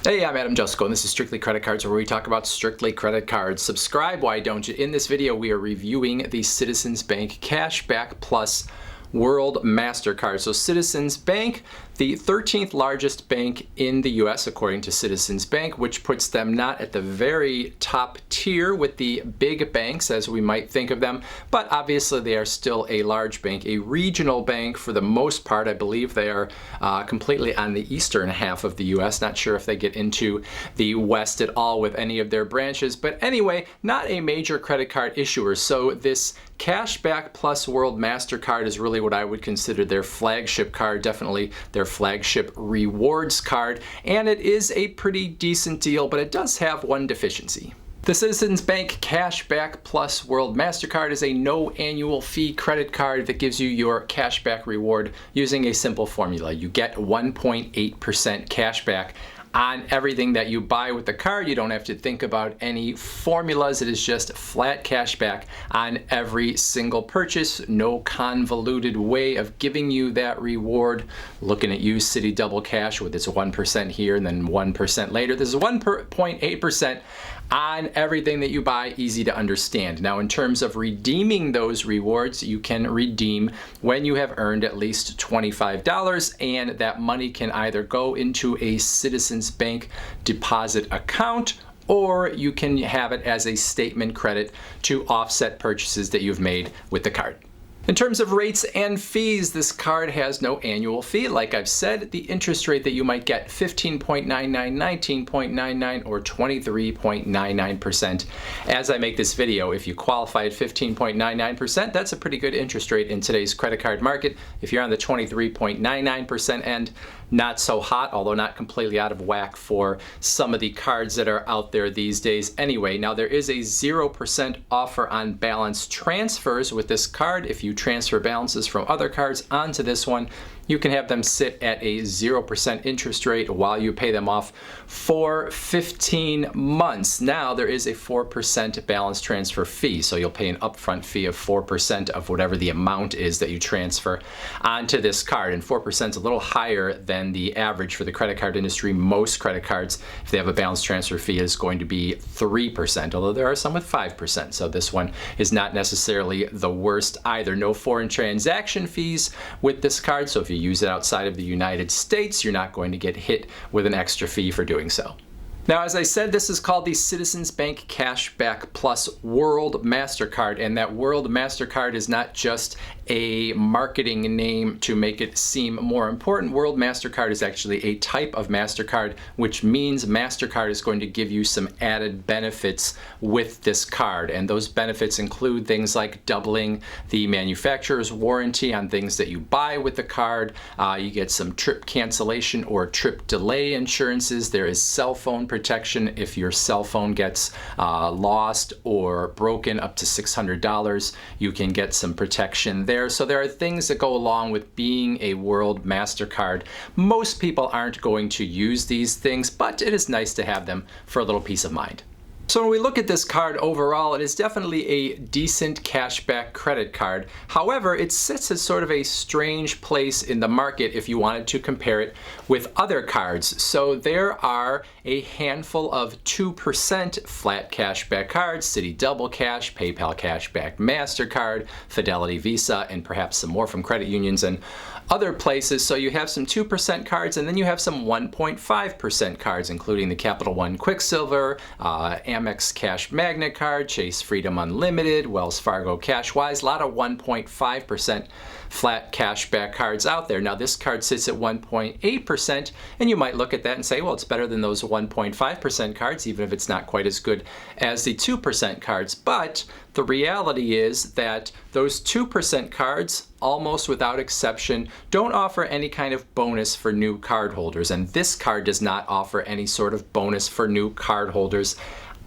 Hey, I'm Adam Jusko, and this is Strictly Credit Cards, where we talk about strictly credit cards. Subscribe, why don't you? In this video, we are reviewing the Citizens Bank Cashback Plus World Mastercard. So Citizens Bank, the 13th largest bank in the US according to Citizens Bank, which puts them not at the very top tier with the big banks as we might think of them, but obviously they are still a large bank, a regional bank for the most part. I believe they are completely on the eastern half of the US. Not sure if they get into the west at all with any of their branches, but anyway, not a major credit card issuer. So this Cashback Plus World Mastercard is really what I would consider their flagship card, definitely their flagship rewards card, and it is a pretty decent deal, but it does have one deficiency. The Citizens Bank Cashback Plus World Mastercard is a no annual fee credit card that gives you your cashback reward using a simple formula. You get 1.8% cashback on everything that you buy with the card. You don't have to think about any formulas. It is just flat cash back on every single purchase. No convoluted way of giving you that reward. Looking at you, Citi Double Cash, with its 1% here and then 1% later. This is 1.8% on everything that you buy. Easy to understand. Now, in terms of redeeming those rewards, you can redeem when you have earned at least $25, and that money can either go into a Citizens Bank deposit account, or you can have it as a statement credit to offset purchases that you've made with the card. In terms of rates and fees, this card has no annual fee. Like I've said, the interest rate that you might get, 15.99, 19.99, or 23.99%. As I make this video, if you qualify at 15.99%, that's a pretty good interest rate in today's credit card market. If you're on the 23.99% end, not so hot, although not completely out of whack for some of the cards that are out there these days anyway. Now, there is a 0% offer on balance transfers with this card. If you transfer balances from other cards onto this one, you can have them sit at a 0% interest rate while you pay them off for 15 months. Now, there is a 4% balance transfer fee, so you'll pay an upfront fee of 4% of whatever the amount is that you transfer onto this card, and 4% is a little higher than the average for the credit card industry. Most credit cards, if they have a balance transfer fee, is going to be 3%, although there are some with 5%, so this one is not necessarily the worst either. No foreign transaction fees with this card, so if you use it outside of the United States, you're not going to get hit with an extra fee for doing so. Now, as I said, this is called the Citizens Bank Cashback Plus World Mastercard, and that World Mastercard is not just a marketing name to make it seem more important. World Mastercard is actually a type of MasterCard, which means MasterCard is going to give you some added benefits with this card, and those benefits include things like doubling the manufacturer's warranty on things that you buy with the card. You get some trip cancellation or trip delay insurances. There is cell phone protection if your cell phone gets lost or broken, up to $600. You can get some protection there. So there are things that go along with being a World Mastercard. Most people aren't going to use these things, but it is nice to have them for a little peace of mind. So when we look at this card overall, it is definitely a decent cashback credit card. However, it sits at sort of a strange place in the market if you wanted to compare it with other cards. So there are a handful of 2% flat cashback cards: Citi Double Cash, PayPal Cashback Mastercard, Fidelity Visa, and perhaps some more from credit unions and other places. So you have some 2% cards, and then you have some 1.5% cards, including the Capital One Quicksilver, Amex Cash Magnet Card, Chase Freedom Unlimited, Wells Fargo Cashwise. A lot of 1.5% flat cashback cards out there. Now, this card sits at 1.8%, and you might look at that and say, well, it's better than those 1.5% cards, even if it's not quite as good as the 2% cards. But the reality is that those 2% cards, almost without exception, don't offer any kind of bonus for new cardholders, and this card does not offer any sort of bonus for new cardholders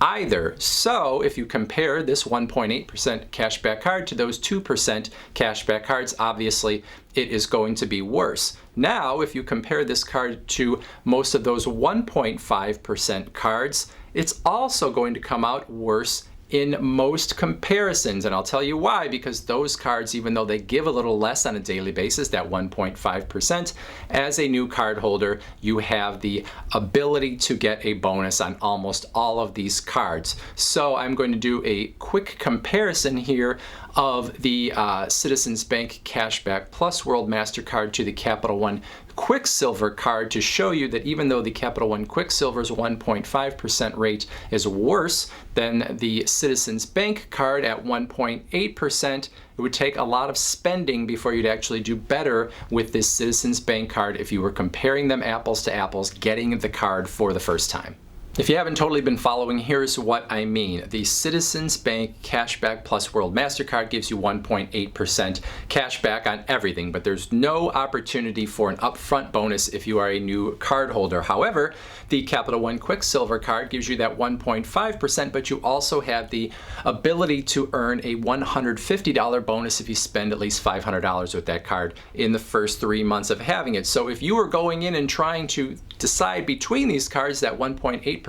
either. So if you compare this 1.8% cashback card to those 2% cashback cards, obviously it is going to be worse. Now, if you compare this card to most of those 1.5% cards, it's also going to come out worse in most comparisons. And I'll tell you why, because those cards, even though they give a little less on a daily basis, that 1.5%, as a new card holder, you have the ability to get a bonus on almost all of these cards. So I'm going to do a quick comparison here of the Citizens Bank Cashback Plus World Mastercard to the Capital One Quicksilver card to show you that even though the Capital One Quicksilver's 1.5% rate is worse than the Citizens Bank card at 1.8%, it would take a lot of spending before you'd actually do better with this Citizens Bank card if you were comparing them apples to apples, getting the card for the first time. If you haven't totally been following, here's what I mean. The Citizens Bank Cashback Plus World Mastercard gives you 1.8% cashback on everything, but there's no opportunity for an upfront bonus if you are a new card holder. However, the Capital One Quicksilver card gives you that 1.5%, but you also have the ability to earn a $150 bonus if you spend at least $500 with that card in the first 3 months of having it. So if you were going in and trying to decide between these cards, that 1.8%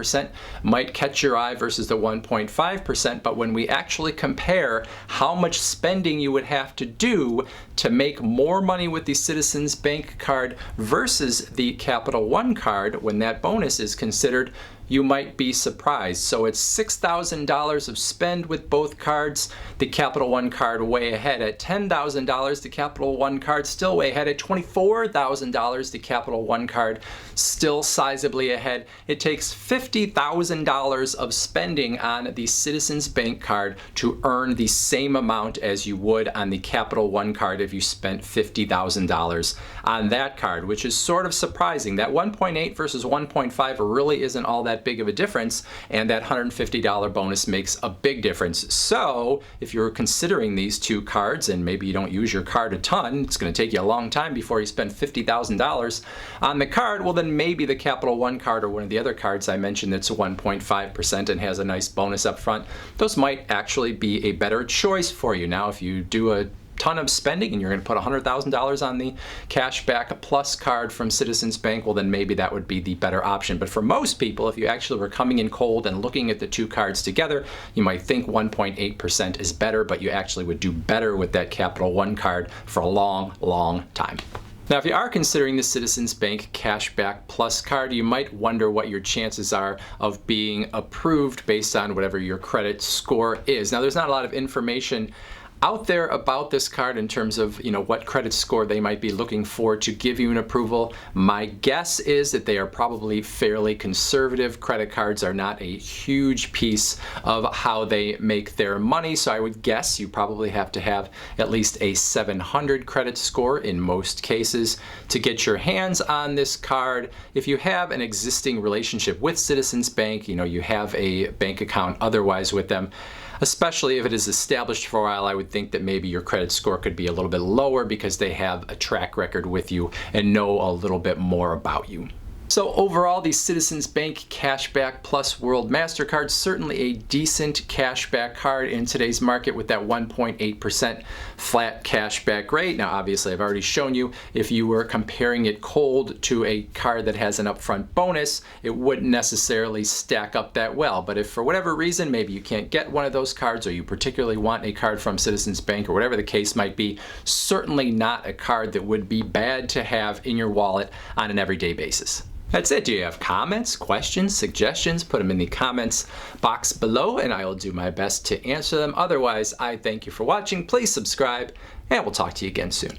might catch your eye versus the 1.5%, but when we actually compare how much spending you would have to do to make more money with the Citizens Bank card versus the Capital One card, when that bonus is considered, you might be surprised. So it's $6,000 of spend with both cards. The Capital One card way ahead at $10,000. The Capital One card still way ahead at $24,000. The Capital One card still sizably ahead. It takes $50,000 of spending on the Citizens Bank card to earn the same amount as you would on the Capital One card if you spent $50,000 on that card, which is sort of surprising. That 1.8 versus 1.5 really isn't all that big of a difference, and that $150 bonus makes a big difference. So if you're considering these two cards and maybe you don't use your card a ton, it's going to take you a long time before you spend $50,000 on the card, well then maybe the Capital One card or one of the other cards I mentioned that's 1.5% and has a nice bonus up front, those might actually be a better choice for you. Now if you do a ton of spending and you're going to put $100,000 on the Cashback Plus card from Citizens Bank, well then maybe that would be the better option. But for most people, if you actually were coming in cold and looking at the two cards together, you might think 1.8% is better, but you actually would do better with that Capital One card for a long, long time. Now, if you are considering the Citizens Bank Cashback Plus card, you might wonder what your chances are of being approved based on whatever your credit score is. Now, there's not a lot of information out there about this card in terms of, what credit score they might be looking for to give you an approval. My guess is that they are probably fairly conservative. Credit cards are not a huge piece of how they make their money, so I would guess you probably have to have at least a 700 credit score in most cases to get your hands on this card. If you have an existing relationship with Citizens Bank, you have a bank account otherwise with them, especially if it is established for a while, I would think that maybe your credit score could be a little bit lower because they have a track record with you and know a little bit more about you. So overall, the Citizens Bank Cashback Plus World Mastercard, certainly a decent cashback card in today's market with that 1.8% flat cashback rate. Now obviously I've already shown you if you were comparing it cold to a card that has an upfront bonus, it wouldn't necessarily stack up that well. But if for whatever reason maybe you can't get one of those cards or you particularly want a card from Citizens Bank or whatever the case might be, certainly not a card that would be bad to have in your wallet on an everyday basis. That's it. Do you have comments, questions, suggestions? Put them in the comments box below and I will do my best to answer them. Otherwise, I thank you for watching. Please subscribe and we'll talk to you again soon.